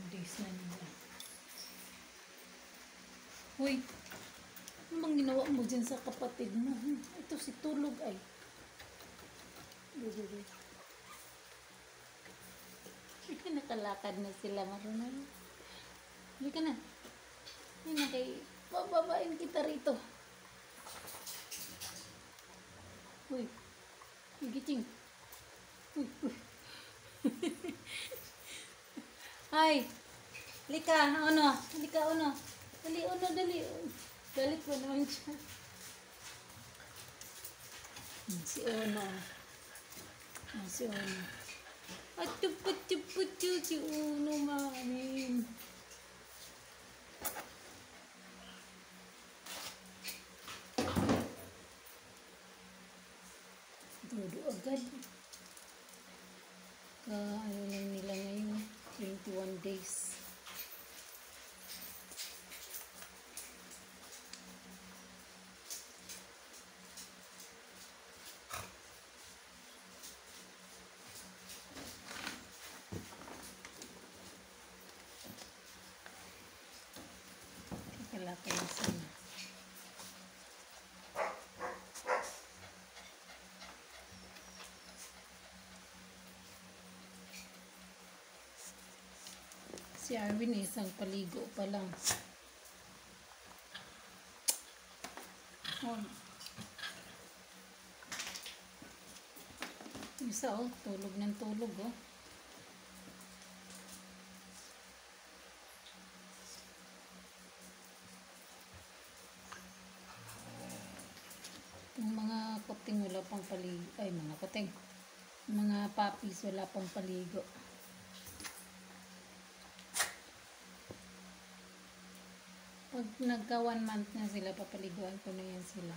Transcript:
days na nila. Uy, ano bang ginawa mo dyan sa kapatid mo? Ito si tulog ay. Hindi nakalakad na sila, marunong. Hindi ka na. Hindi na kay bababain kita rito. Uy, gigiting. Uy. Ay, lika, ano? Lika, ano? Dali, ano, dali. Galit mo naman siya. Si Ono. Si Ono. Atu-putu-putu si Ono, mamin. Dodo agad. Ano lang nila ngayon, 21 days. Kakalaki na sana. Si Arwin isang paligo pa lang. Oh. Isa tulog ng tulog Yung mga kuting wala pang paligo. Ay, mga kuting. Mga puppies wala pang paligo. Pag nagka 1 month na sila, papaliguan ko na yan sila.